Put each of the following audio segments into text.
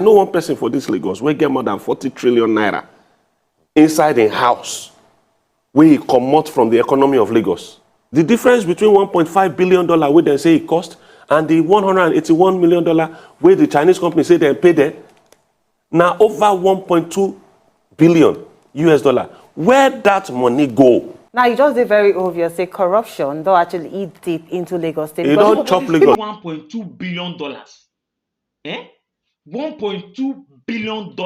No one person for this Lagos will get more than 40 trillion naira inside a house where he come out from the economy of Lagos. The difference between $1.5 billion where they say it cost and the $181 million where the Chinese company say they pay them, now over 1.2 billion US dollar. Where that money go? Now, you just did very obvious, say corruption don't actually eat deep into Lagos State. It don't chop Lagos. $1.2 billion. $1.2 billion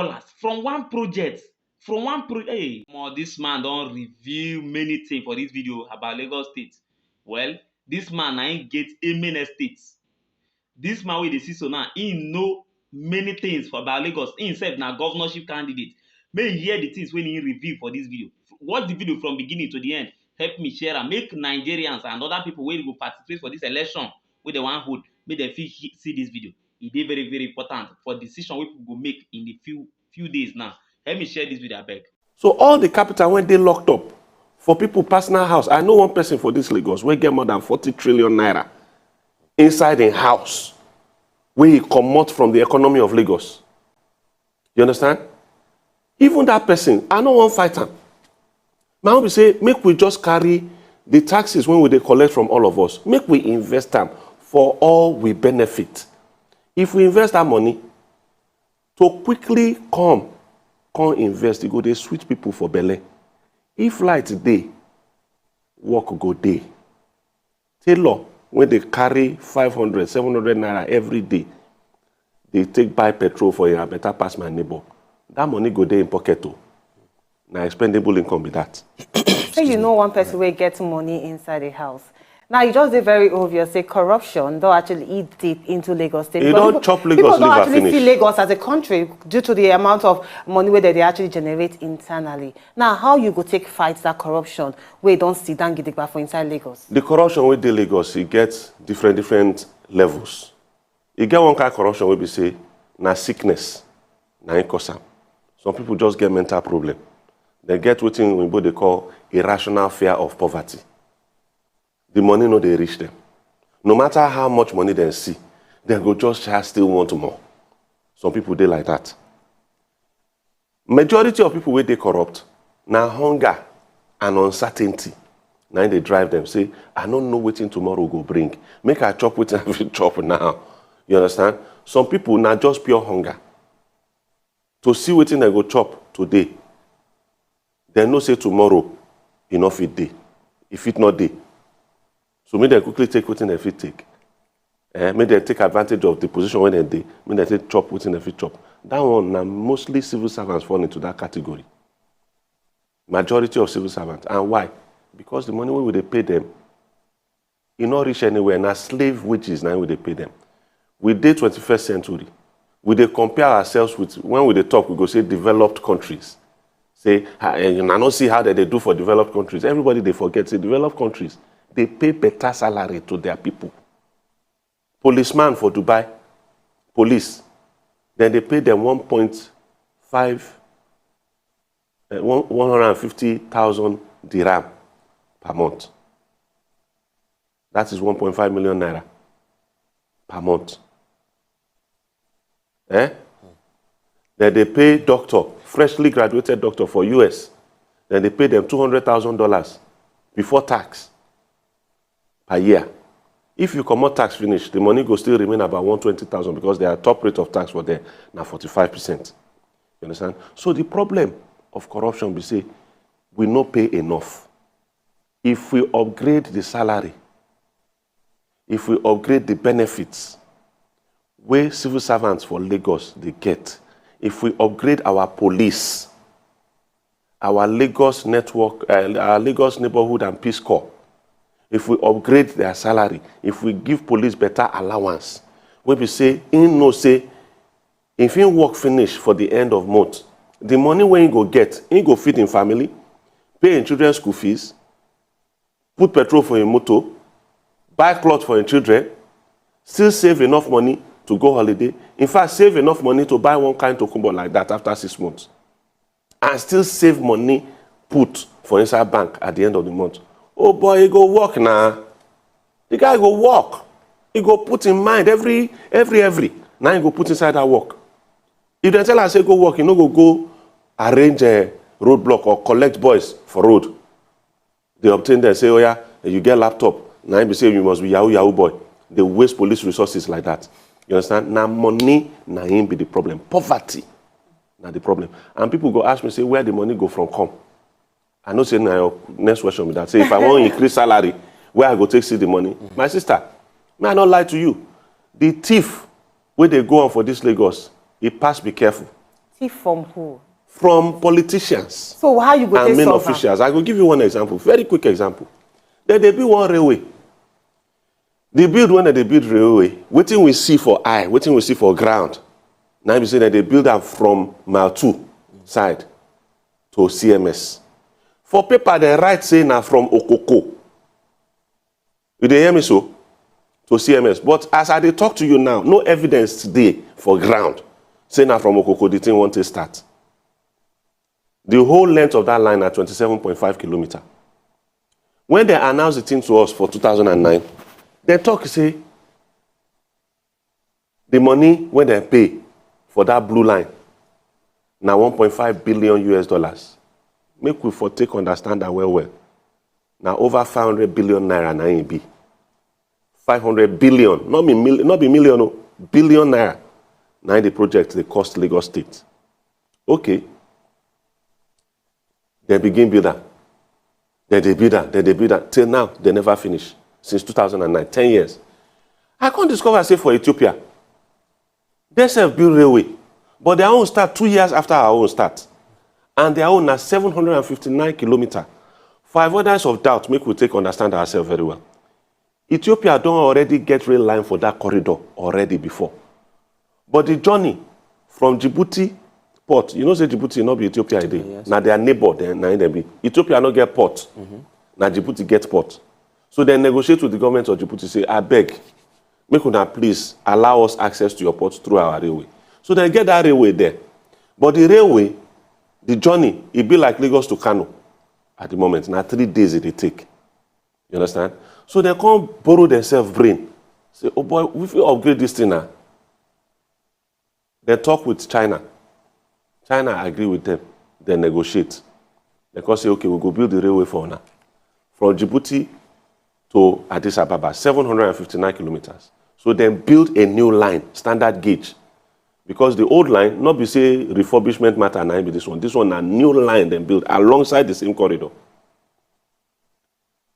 from one project. Hey, this man don't reveal many things for this video about Lagos State. Well, this man ain't get amen estates. This man with the see so now, he know many things about Lagos. He himself now governorship candidate. May you hear the things when he review for this video. Watch the video from beginning to the end. Help me share and make Nigerians and other people wey go participate for this election with the one hold, make them see this video. It is very, very important for decision we people go make in the few days now. Help me share this video, I beg. So all the capital when they locked up for people personal house. I know one person for this Lagos will get more than 40 trillion naira inside a house where he come out from the economy of Lagos. You understand? Even that person, I don't want to fight him. Now we say, make we just carry the taxes when we collect from all of us. Make we invest them for all we benefit. If we invest that money, to quickly come invest, you go they switch people for belly. If light day, work go day. Tailor, when they carry 500, 700 naira every day, they take buy petrol for you, I better pass my neighbor. That money go there in pocket too. Now expendable income be that. Say you know one person will get money inside a house. Now, you just did very obvious, say corruption don't actually eat deep into Lagos State. You don't chop Lagos, people don't actually finish. see Lagos as a country due to the amount of money where they actually generate internally. Now, how you go take fight that corruption where you don't sit down gidigba for inside Lagos? The corruption with the Lagos, it gets different levels. You get one kind of corruption where we say, na sickness, na income. Some people just get mental problem. They get what they call irrational fear of poverty. The money no they reach them. No matter how much money they see, they go just still want more. Some people they like that. Majority of people where they corrupt, now hunger and uncertainty. Now they drive them, say, I don't know what tomorrow go bring. Make I chop with I chop now. You understand? Some people now just pure hunger. To see what they go chop today. They know say tomorrow, enough it day. If it not day. So may they quickly take what they fit take. May they take advantage of the position when they day. May they take chop what they fit chop. That one now mostly civil servants fall into that category. Majority of civil servants. And why? Because the money we they pay them, it not reach anywhere. Now slave wages now we they pay them. We did 21st century. We they compare ourselves with when we they talk, we go say developed countries. Say, you not see how they do for developed countries. Everybody they forget. Say developed countries, they pay better salary to their people. Policeman for Dubai, police, then they pay them 150,000 dirham per month. That is 1.5 million naira per month. Then they pay doctor, freshly graduated doctor for US. Then they pay them $200,000 before tax per year. If you come out tax finish, the money will still remain about 120,000 because their top rate of tax for there now 45%. You understand? So the problem of corruption, we say, we not pay enough. If we upgrade the salary, if we upgrade the benefits, where civil servants for Lagos they get, if we upgrade our police, our Lagos network, our Lagos neighborhood and peace corps, if we upgrade their salary, if we give police better allowance, where we say, if he work finish for the end of month, the money when he go get, he go feed in family, pay in children's school fees, put petrol for his motor, buy clothes for his children, still save enough money to go holiday. In fact, save enough money to buy one kind of tokumbo like that after 6 months. And still save money put for inside bank at the end of the month. Oh boy, he go work now. The guy go work. He go put in mind every. Now he go put inside that work. If they tell us, say, go work, you no go arrange a roadblock or collect boys for road. They obtain them, say, oh yeah, you get laptop. Now you say you must be Yahoo boy. They waste police resources like that. You understand? Now money, now ain't be the problem. Poverty, now the problem. And people go ask me, say, where the money go from come? I know say now your next question with that. Say, if I want to increase salary, where I go take see the money? My sister, may I not lie to you? The thief, where they go on for this Lagos, he pass be careful. Thief from who? From politicians. So how you go and take main solve officials. I will give you one example, very quick example. Then they build one railway. They build when they build railway. Waiting we see for eye, waiting we see for ground. Now we say that they build them from mile 2 side to CMS. For paper, they write say now from Okoko. You dey hear me so? To CMS. But as I dey talk to you now, no evidence today for ground. Say now from Okoko, the thing want to start. The whole length of that line are 27.5 kilometers. When they announced the thing to us for 2009, they talk say the money when they pay for that blue line now 1.5 billion US dollars. Make we for take understand that well. Now over 500 billion naira na it be. 500 billion, not be million, no, billion naira. Now the project they cost Lagos State. Okay. They begin building. Then they build that. Till now, they never finish. Since 2009, 10 years. I can't discover, say, for Ethiopia. They self-build railway. But their own start 2 years after our own start. And their own are 759 kilometers. For avoidance of doubt, make we take understand ourselves very well. Ethiopia don't already get rail line for that corridor already before. But the journey from Djibouti port, you know, say Djibouti not be Ethiopia today. Yes. Now their neighbor, they be. Ethiopia not get port. Now Djibouti get port. So they negotiate with the government of Djibouti, say, I beg, make una please allow us access to your port through our railway. So they get that railway there. But the railway, the journey, it be like Lagos to Kano at the moment. Now 3 days it take. You understand? So they come borrow themselves brain. Say, oh boy, we will upgrade this thing now. They talk with China. China agree with them. They negotiate. They can say, okay, we'll go build the railway for now. From Djibouti to Addis Ababa, 759 kilometers. So then build a new line, standard gauge. Because the old line, not be say refurbishment matter, now be this one. This one a new line then built alongside the same corridor.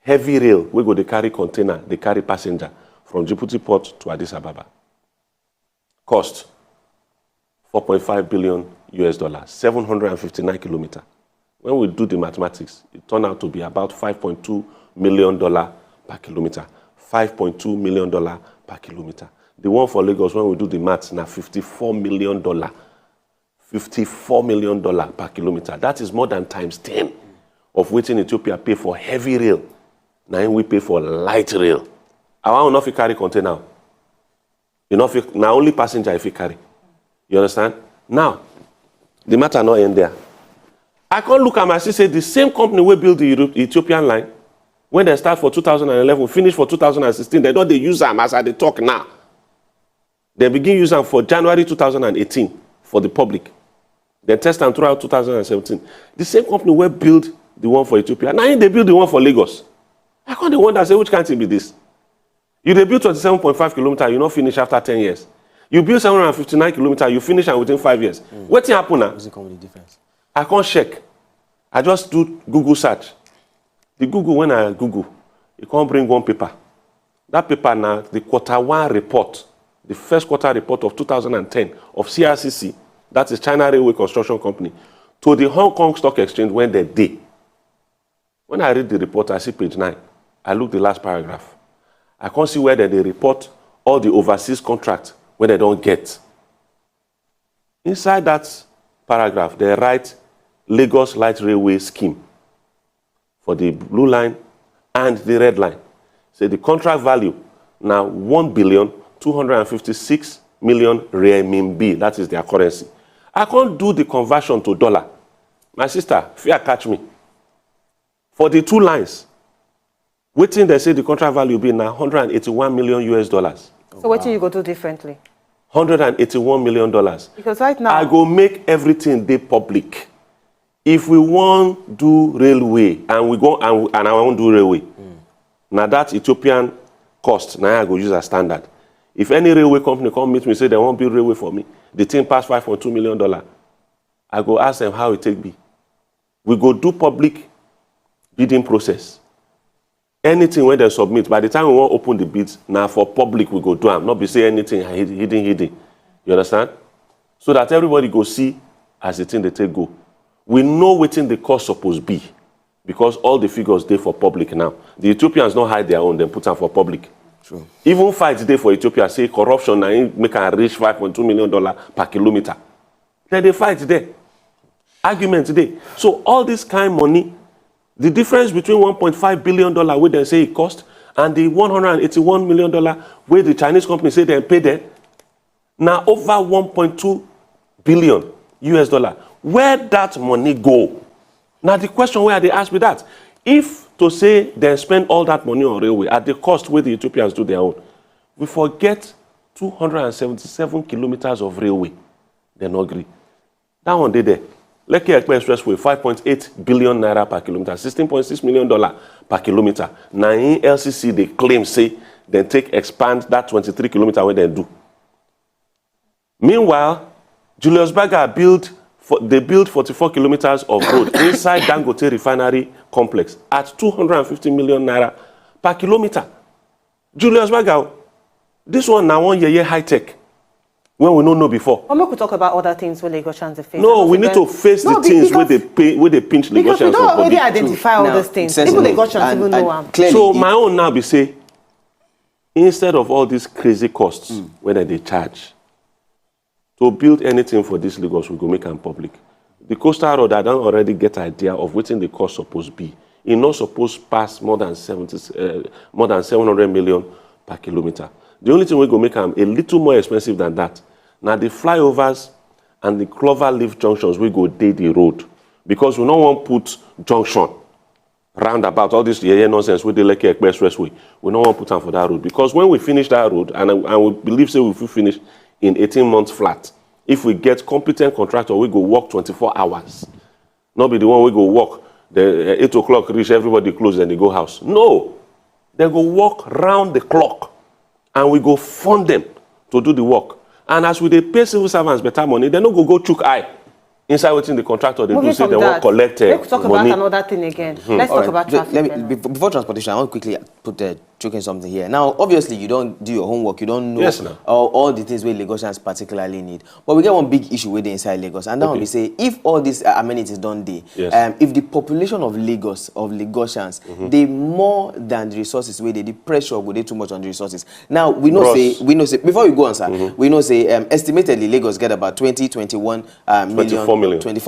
Heavy rail, we go they carry container, they carry passenger from Djibouti port to Addis Ababa. Cost 4.5 billion US dollars, 759 kilometers. When we do the mathematics, it turned out to be about $5.2 million per kilometer. $5.2 million per kilometer. The one for Lagos, when we do the maths, now $54 million. $54 million per kilometer. That is more than times 10 of what in Ethiopia pay for heavy rail. Now we pay for light rail. I want not to carry container. Now only passenger if you carry. You understand? Now, the matter not end there. I can't look at my sister, say the same company will build the Ethiopian line, when they start for 2011, finish for 2016, they don't use them as they talk now. They begin using them for January 2018 for the public. They test them throughout 2017. The same company will build the one for Ethiopia. Now they build the one for Lagos. I can't wonder, say, which can't it be this? You they build 27.5 kilometers, you not finish after 10 years. You build 759 kilometers, you finish and within 5 years. What thing happen now? What's the common difference? I can't check. I just do Google search. The Google, when I Google, it can't bring one paper. That paper now, the Q1 report, the first quarter report of 2010 of CRCC, that is China Railway Construction Company, to the Hong Kong Stock Exchange when they did. When I read the report, I see page 9. I look the last paragraph. I can't see where they report all the overseas contracts when they don't get. Inside that paragraph, they write Lagos Light Railway Scheme for the blue line and the red line. So the contract value now 1,256,000,000 renminbi. That is their currency. I can't do the conversion to dollar. My sister, fear catch me. For the 2 lines, waiting they say the contract value be now 181 million US dollars. So what do you go do differently? $181 million. Because right now, I go make everything dey public. If we want do railway and we go and I won't do railway, now that Ethiopian cost, now I go use as standard. If any railway company come meet me say they won't build railway for me, the thing pass $5.2 million, I go ask them how it take be. We go do public bidding process. Anything when they submit, by the time we want open the bids, now for public we go do them, not be say anything hidden. You understand? So that everybody go see as the thing they take go. We know wetin the cost supposed be, because all the figures dey for public now. The Ethiopians don't hide their own, then put them for public. True. Even fight dey for Ethiopia, say corruption na make am reach $5.2 million per kilometer. Then they fight there. Argument today. So all this kind of money, the difference between $1.5 billion where they say it cost and the $181 million where the Chinese company say they pay them, now over $1.2 billion US dollar. Where that money go? Now the question where they ask me that, if to say they spend all that money on railway at the cost where the Ethiopians do their own, we forget 277 kilometers of railway. They no agree. That one they there. Lekki Ekpe Expressway, 5.8 billion naira per kilometer, $16.6 million per kilometer. Now in LCC they claim say they take expand that 23 kilometer where they do. Meanwhile, Julius Berger built 44 kilometers of road inside Dangote refinery complex at 250 million naira per kilometer. Julius Berger, this one now 1 year high tech. When we don't know before. Or we could talk about other things where Lagosians face. No, we need to face the things where they pinch Lagosians. Because we don't already public. identify all those things. People Lagosians even know them. So my own now be say, instead of all these crazy costs whether they charge, to build anything for this Lagos, we go make them public. The coastal road, I don't already get idea of what the cost supposed to be. It not supposed to pass more than 700 million per kilometer. The only thing we go make them a little more expensive than that. Now the flyovers and the clover leaf junctions we go day the road, because we don't want put junction roundabout all this nonsense with the Lekki Ekpe Expressway. We don't want put them for that road, because when we finish that road, and we believe say we will finish in 18 months flat, if we get competent contractor, we go work 24 hours. Not be the one we go work. The 8 o'clock reach, everybody close and they go house. No, they go work round the clock, and we go fund them to do the work. And as we dey pay civil servants better money, they no go chook eye inside within the contractor. They do say they won't collect money. Let's talk about another thing again. Let's talk about traffic. Before transportation, I want to quickly put choking something here. Now, obviously, you don't do your homework. You don't know all the things where Lagosians particularly need. But we get one big issue with the inside Lagos, and that one we say, if all these amenities don't do, if the population of Lagosians, they more than the resources where the pressure would they too much on the resources. Now we know say before you go on, sir, we know say estimatedly Lagos get about 24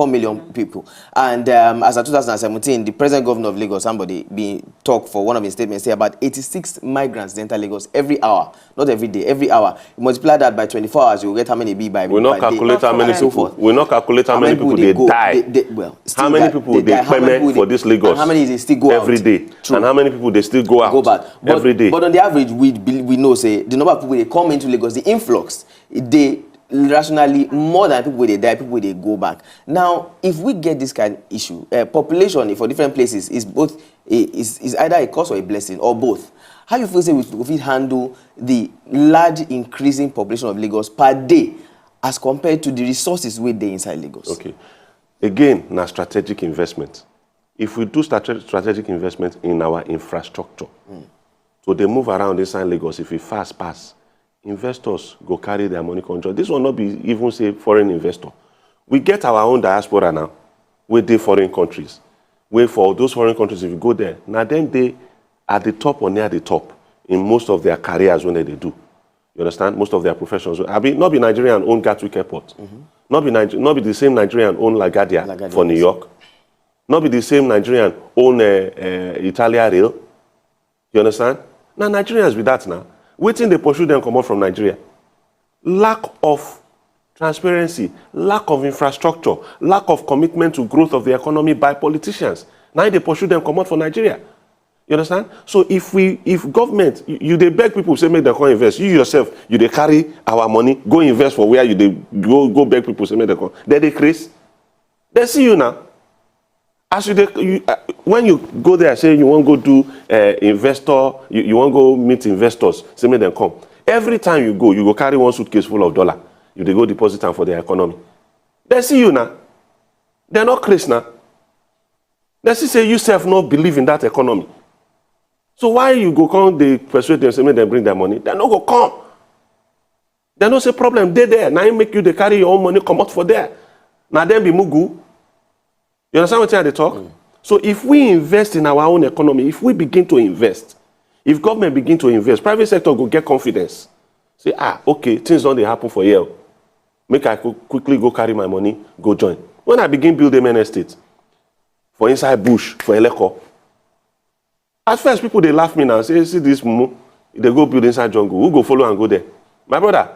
million people, and as of 2017, the present governor of Lagos, somebody being talk for one of his statements, say about 86 migrants enter Lagos every hour, not every day, every hour. You multiply that by 24 hours, you will get how many be by. We not calculate how many people. We not calculate how many people they die. How many people they payment for this Lagos? How many they still go every day? And how many people they still go out every day? But on the average, we know say the number of people they come into Lagos, the influx, they rationally more than people they die, people they go back. Now, if we get this kind of issue, population for different places is both is either a curse or a blessing or both. How you feel say we handle the large increasing population of Lagos per day as compared to the resources with the inside Lagos? Okay, again, now strategic investment. If we do strategic investment in our infrastructure, so they move around inside Lagos, if we fast pass, investors go carry their money control. This will not be even say foreign investor. We get our own diaspora now, with the foreign countries. Where for those foreign countries, if you go there, now then they at the top or near the top in most of their careers when they do. You understand? Most of their professions. Not be Nigerian own Gatwick Airport. Not be the same Nigerian own LaGuardia for New York. Not be the same Nigerian own Italia Rail. You understand? Now Nigerians with that now. Waiting they pursue them come out from Nigeria. Lack of transparency, lack of infrastructure, lack of commitment to growth of the economy by politicians. Now they pursue them come out from Nigeria. You understand? So if government, you they beg people say make them come invest. You yourself, you they carry our money, go invest for where you they go beg people say make them come. Then they craze. They see you now. As when you go there, say you want to go do investor, you want to go meet investors, say make them come. Every time you go carry one suitcase full of dollar. You they go deposit them for their economy. They see you now. They're not crazy now. They see say you self not believe in that economy. So why you go come, they persuade them, say make them bring their money. They not go come. They no say problem, they there. Now you make you they carry your own money, come out for there. Now then be mugu. You understand what they talk? So if we invest in our own economy, if we begin to invest, if government begin to invest, private sector go get confidence. Say, okay, things don't happen for here. Make I quickly go carry my money, go join. When I begin build a main estate, for inside bush, for Eleko, at first people they laugh me now, say, see this mumu, they go build inside jungle, who go follow and go there? My brother,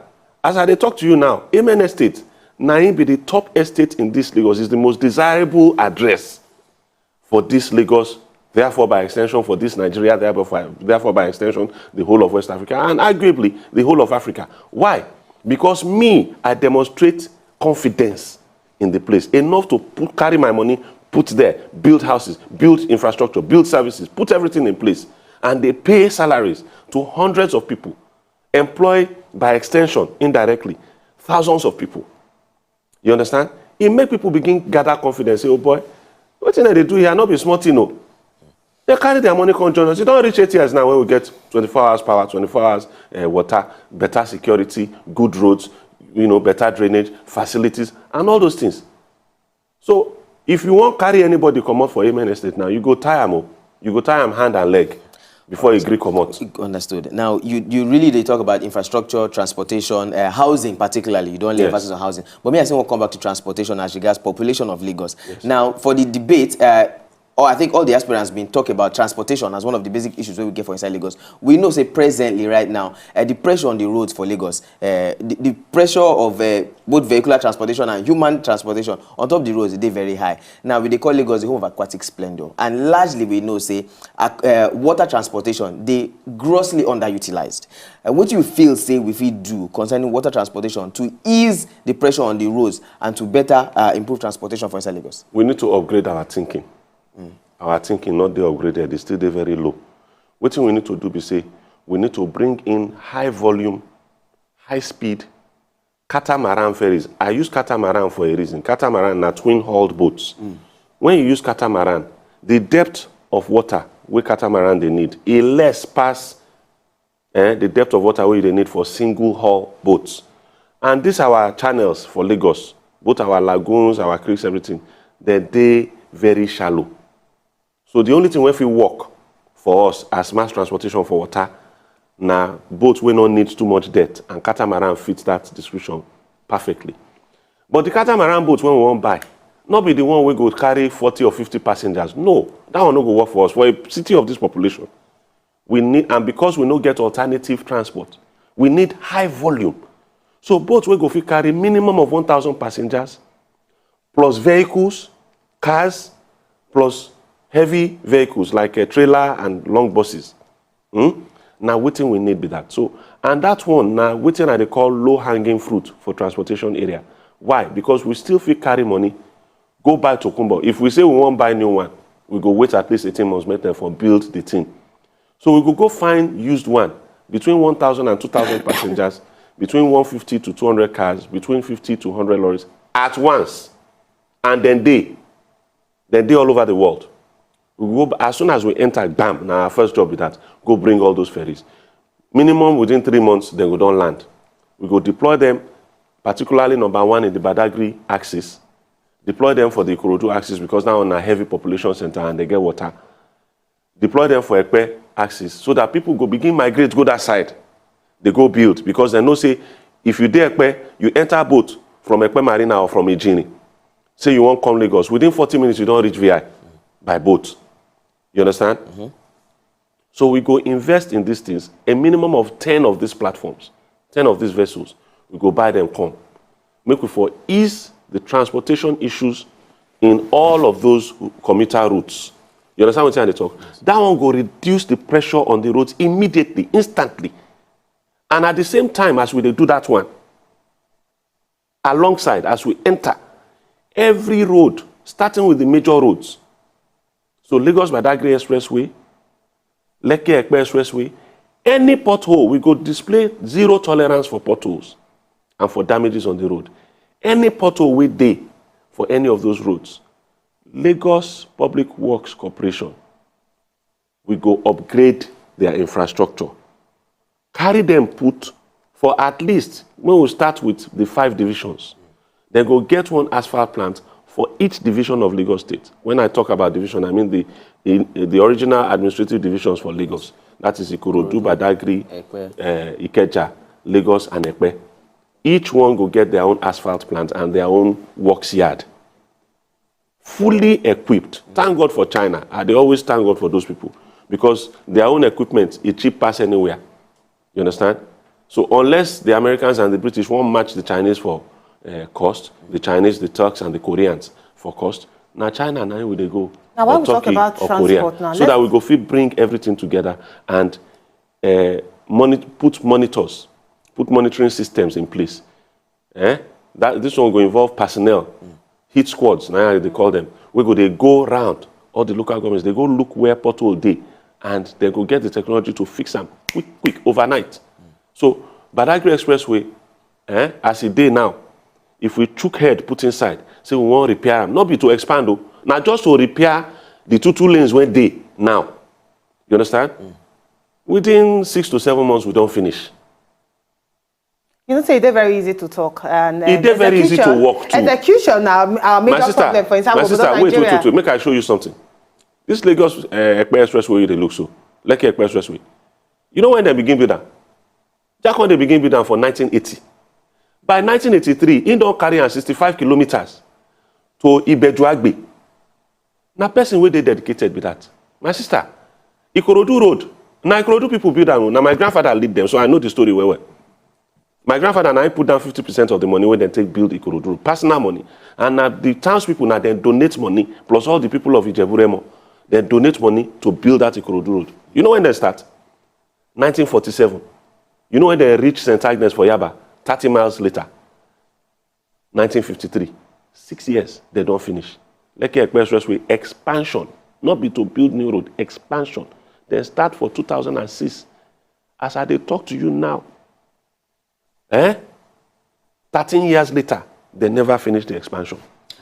as I talk to you now, Amen Estate, Naim be the top estate in this Lagos, is the most desirable address for this Lagos, therefore by extension for this Nigeria, therefore by extension the whole of West Africa, and arguably the whole of Africa. Why? Because I demonstrate confidence in the place, enough to carry my money, put there, build houses, build infrastructure, build services, put everything in place, and they pay salaries to hundreds of people, employ by extension, indirectly, thousands of people. You understand? It make people begin gather confidence. Say, oh boy, what thing they do here? Not be smart, no. They carry their money, come join us. You don't reach 8 years now when we get 24 hours power, 24 hours water, better security, good roads, better drainage, facilities, and all those things. So if you won't carry anybody come out for Amen Estate now, you go tie them. You go tie them hand and leg before you agree come out. Understood. Now, you really they talk about infrastructure, transportation, housing particularly. You don't lay emphasis on housing. But me, I think we'll come back to transportation as regards population of Lagos. Yes. Now, for the debate, I think all the aspirants been talking about transportation as one of the basic issues we get for inside Lagos. We know, say, presently, right now, the pressure on the roads for Lagos, the pressure of both vehicular transportation and human transportation on top of the roads, they very high. Now, they call Lagos the home of aquatic splendor. And largely, we know, say, water transportation, they grossly underutilized. What do you feel, say, if we do concerning water transportation to ease the pressure on the roads and to better improve transportation for inside Lagos? We need to upgrade our thinking. Our thinking not they upgraded, it's still very low. What we need to do is say we need to bring in high volume, high speed catamaran ferries. I use catamaran for a reason. Catamaran are twin-hulled boats. When you use catamaran, the depth of water where catamaran they need is less past the depth of water where they need for single-hull boats. And these are our channels for Lagos, both our lagoons, our creeks, everything. They very shallow. So the only thing we work for us as mass transportation for water, now boats will not need too much depth, and catamaran fits that description perfectly. But the catamaran boats when we want buy, not be the one we go carry 40 or 50 passengers. No, that one no go work for us. For a city of this population, we need, and because we no get alternative transport, we need high volume. So boats will go carry minimum of 1,000 passengers, plus vehicles, cars, plus heavy vehicles like a trailer and long buses. Now, waiting we need be that. So, and that one now waiting they call low-hanging fruit for transportation area. Why? Because we still feel carry money, go buy Tokumbo. If we say we won't buy new one, we go wait at least 18 months later for build the thing. So we could go find used one between 1,000 and 2,000 passengers, between 150 to 200 cars, between 50 to 100 lorries at once, and then they all over the world. We go, as soon as we enter, bam, now our first job is that, go bring all those ferries. Minimum within 3 months, then we don't land. We go deploy them, particularly number one in the Badagry axis. Deploy them for the Ikorodu axis because now on a heavy population center and they get water. Deploy them for Ekpe axis so that people go begin migrate, go that side. They go build because they know, say, if you do Ekpe, you enter a boat from Ekpe Marina or from Ejini. Say you won't come Lagos. Within 40 minutes, you don't reach VI by boat. You understand? So we go invest in these things, a minimum of 10 of these platforms, 10 of these vessels. We go buy them, come. Make we for ease the transportation issues in all of those commuter routes You understand what I'm saying? They talk. Yes. That one will reduce the pressure on the roads immediately, instantly. And at the same time as we do that one, alongside, as we enter, every road, starting with the major roads, so Lagos-Badagry Expressway, Lekki-Epe Expressway, any pothole, we go display zero tolerance for potholes and for damages on the road. Any pothole we dey for any of those roads, Lagos Public Works Corporation, we go upgrade their infrastructure. Carry them put for at least, when we start with the 5 divisions, then go get one asphalt plant for each division of Lagos State. When I talk about division, I mean the original administrative divisions for Lagos. That is Ikorodu, Badagry, Ikeja, Lagos, and Epe. Each one go get their own asphalt plant and their own works yard. Fully equipped. Thank God for China. They always thank God for those people. Because their own equipment is cheap pass anywhere. You understand? So unless the Americans and the British won't match the Chinese for cost, the Chinese, the Turks, and the Koreans for cost, now China and I will they go. Now when we talk about transport now, so that we go fit bring everything together and put monitoring systems in place. This one will involve personnel, hit squads, now they call them. They go around all the local governments, they go look where pothole dey, and they go get the technology to fix them quick, overnight. So Badagry Expressway, as it dey now, if we chook head put inside, say we want repair them, not be to expand, now just to repair the two lanes where they now. You understand? Within 6 to 7 months, we don't finish. You know, say it's very easy to talk. And it's very easy to walk too. Execution now, our major problem, for example, my sister, wait, make I show you something. This Lagos Epe Expressway, they look so. Lekki Epe Expressway. You know when they begin building? Jack when they begin building for 1980. By 1983, it don't carry 65 kilometers to Ibejuagbe. Now, person where they dedicated with that. My sister, Ikorodu Road. Now, Ikorodu people build that road. Now, my grandfather lead them, so I know the story well. My grandfather and I put down 50% of the money when they take build Ikorodu Road, personal money. And now the townspeople now then donate money, plus all the people of Ijebu-Remo, they donate money to build that Ikorodu Road. You know when they start? 1947. You know when they reach St. Agnes for Yaba? 30 miles later. 1953. 6 years, they don't finish. Lekki Epe Expressway expansion, not be to build new road, expansion. Then start for 2006. As I talk to you now, 13 years later, they never finished the expansion.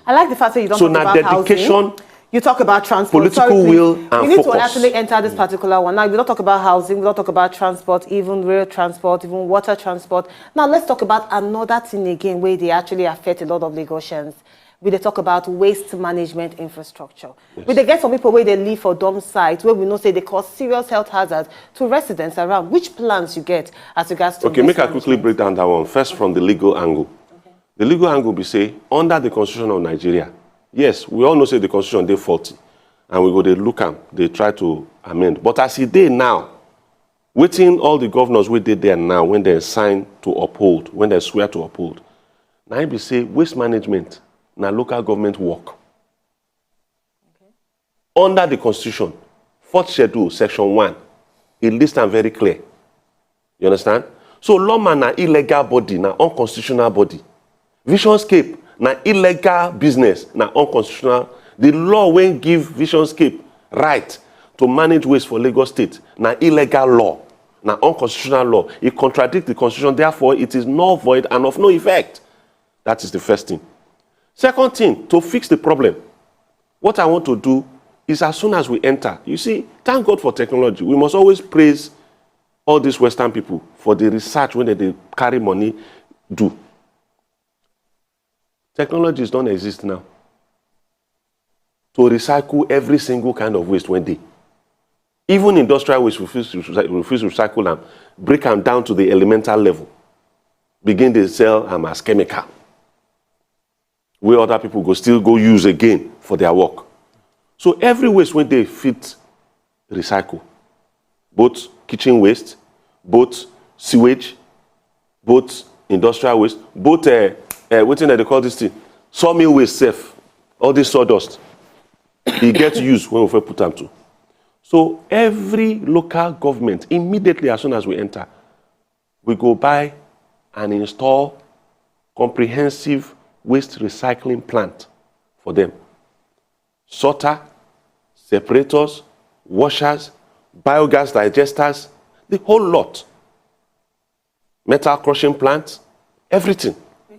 I like the fact that you don't talk about dedication, housing. You talk about transport. Political will and focus. We need to actually enter this particular one. Now, we don't talk about housing, we don't talk about transport, even rail transport, even water transport. Now, let's talk about another thing again where they actually affect a lot of Lagosians. We talk about waste management infrastructure. Yes. We get some people where they live for dump sites where we know say they cause serious health hazards to residents around. Which plans you get as regards to make I quickly break down that one. First, from the legal angle. Okay. The legal angle be say, under the Constitution of Nigeria, yes, we all know say the Constitution they faulty, and we go they look am, they try to amend. But as it dey now, waiting all the governors we did there now when they sign to uphold, when they swear to uphold, now it be say waste management. Now, local government work. Okay. Under the Constitution, 4th Schedule, Section 1, it lists them very clear. You understand? So, lawman na illegal body, na unconstitutional body. Visionscape, na illegal business, na unconstitutional. The law when give Visionscape right to manage waste for Lagos State, na illegal law, na unconstitutional law. It contradicts the Constitution, therefore, it is null, void, and of no effect. That is the first thing. Second thing, to fix the problem, what I want to do is as soon as we enter, you see, thank God for technology. We must always praise all these Western people for the research when they carry money do. Technologies don't exist now to recycle every single kind of waste when they. Even industrial waste refuse to recycle them, break them down to the elemental level, begin to sell them as chemical. Where other people go still go use again for their work. So every waste when they fit recycle, both kitchen waste, both sewage, both industrial waste, both what thing they call this thing, sawmill waste safe, all this sawdust. e get use when we fit put am to. So every local government, immediately as soon as we enter, we go buy and install comprehensive waste recycling plant for them. Sorter, separators, washers, biogas digesters, the whole lot. Metal crushing plants, everything.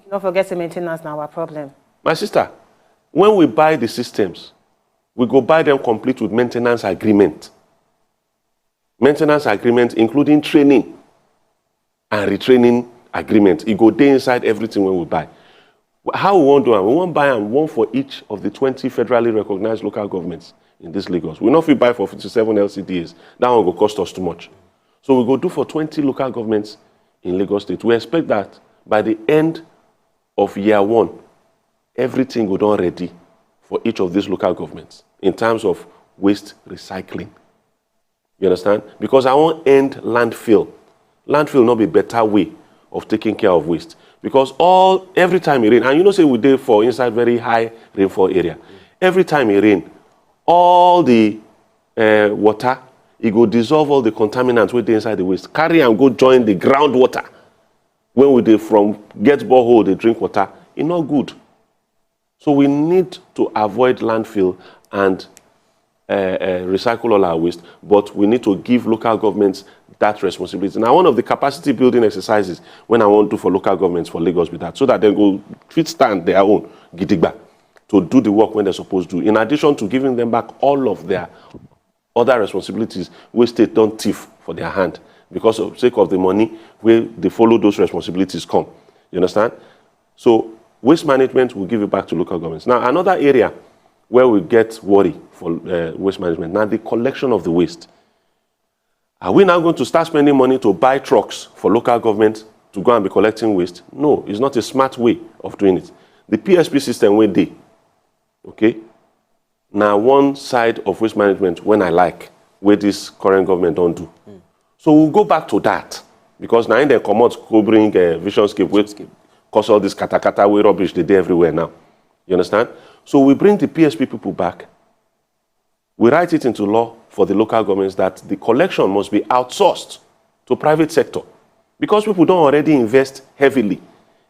Don't forget the maintenance now our problem. My sister, when we buy the systems, we go buy them complete with maintenance agreement. Maintenance agreement including training and retraining agreement. It go dey inside everything when we buy. How we want to do it? We want buy and one for each of the 20 federally recognized local governments in this Lagos. We not fit buy for 57 LCDs. That one go cost us too much. So we go do for 20 local governments in Lagos State. We expect that by the end of year one, everything go done ready for each of these local governments in terms of waste recycling. You understand? Because I want end landfill. Landfill not be better way of taking care of waste. Because every time it rain, and you know say we dey for inside very high rainfall area. Every time it rain, all the water, it go dissolve all the contaminants wey dey inside the waste. Carry and go join the groundwater. When we dey from get borehole, they drink water. It's not good. So we need to avoid landfill and recycle all our waste, but we need to give local governments that responsibility. Now, one of the capacity building exercises when I want to do for local governments for Lagos with that, so that they go fit stand their own gidigba to do the work when they're supposed to, in addition to giving them back all of their other responsibilities where state don't thief for their hand because of sake of the money where they follow those responsibilities come. You understand? So waste management will give it back to local governments. Now, another area where we get worry for waste management, now the collection of the waste. Are we now going to start spending money to buy trucks for local government to go and be collecting waste? No, it's not a smart way of doing it. The PSP system where they, okay? Now one side of waste management when I like, where this current government don't do. So we'll go back to that. Because now in the commodities go bring Visionscape, which cause all this kata way rubbish they do everywhere now. You understand? So we bring the PSP people back. We write it into law for the local governments that the collection must be outsourced to private sector. Because people don't already invest heavily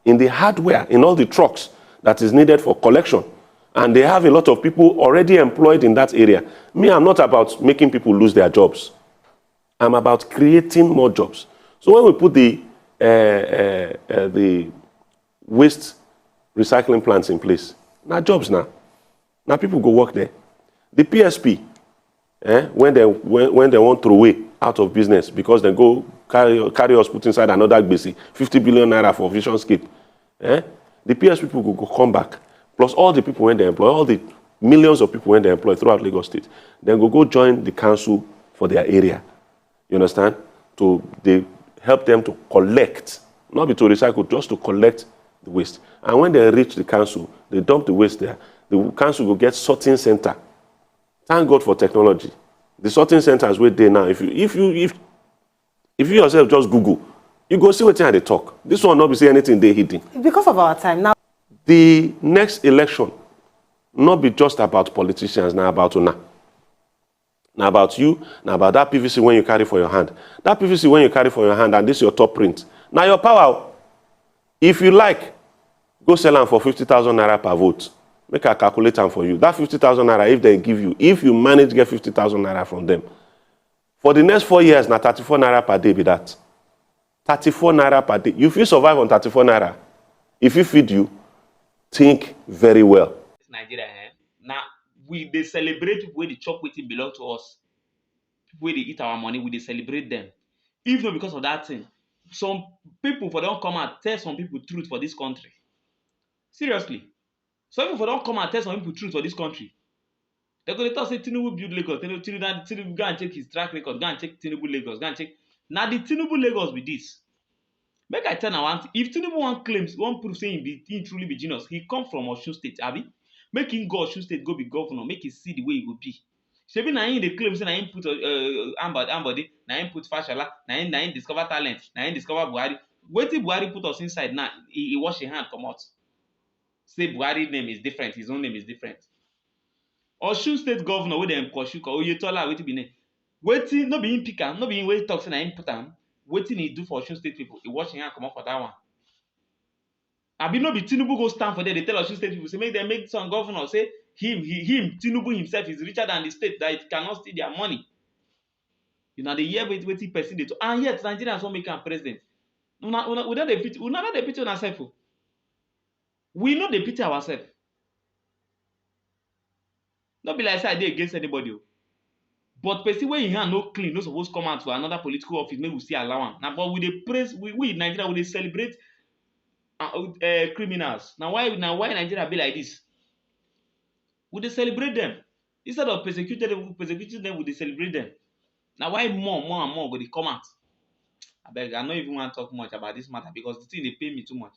in the hardware, in all the trucks that is needed for collection. And they have a lot of people already employed in that area. Me, I'm not about making people lose their jobs. I'm about creating more jobs. So when we put the waste recycling plants in place, now jobs now. Now people go work there. The PSP, when they want to throw away out of business because they go carry us put inside another gbese, 50 billion naira for Visionscape. The PSP people go come back. Plus all the people when they employ, all the millions of people when they employ throughout Lagos State, then go join the council for their area. You understand? They help them to collect, not be to recycle, just to collect the waste. And when they reach the council, they dump the waste there. The council will get sorting center. Thank God for technology. The sorting centers where they now. If you yourself just Google, you go see what they talk. This one not be say anything they hidden. Because of our time now. The next election not be just about politicians, now about una. Now about you, now about that PVC when you carry for your hand. That PVC when you carry for your hand, and this is your top print. Now your power. If you like, go sell them for 50,000 naira per vote. Make a calculator for you. That 50,000 naira, if they give you, if you manage to get 50,000 naira from them, for the next 4 years, now 34 naira per day be that. 34 naira per day. You feel survive on 34 naira. If you feed you, think very well. Nigeria, now they celebrate people where the chop wetin belong to us. People where they eat our money, we they celebrate them. If not because of that thing, some people for don't come and tell some people truth for this country. Seriously. Some people don't come and tell some people truth for this country. They're going to talk say Tinubu build Lagos. Tinubu go and check his track record. Go and check Tinubu Lagos. Go and check. Now the Tinubu Lagos be this. Make I tell now one thing. If Tinubu one proof saying he truly be genius, he come from Osun State, abi? Make him go Osun State, go be governor. Make him see the way he go be. Shebi na him dey claim say na him put Ambode, na him put Fashola, na him discover talent, na him discover Buhari. Wetin Buhari put us inside now, he wash him hand comot. Say Buhari name is different, his own name is different. Osun state governor wey dem pursue Oyetola wetin be name, wetin no be him pick am, no be him wey talk say na him put am, wetin he do for Osun state people? He wash him hand comot for that one. Abi no be Tinubu go stand for there dey tell Osun state people say make dem make some governor say him Tinubu himself is richer than the state, that it cannot steal their money. Una dey hear wetin person dey talk, and yet Nigerians wan make am president. We no dey pity una sef o. We no dey pity ourselves. No be like say I dey against anybody o. But person wey im hand no clean no suppose come out for another political office make we still allow am. Na but we dey praise, we in Nigeria we dey celebrate criminals. Na why Nigeria be like this. We dey celebrate them instead of persecuting them. We dey celebrate them. Na why more and more go dey come out. Abeg, I no even wan talk much about this matter because the thing dey pain me too much.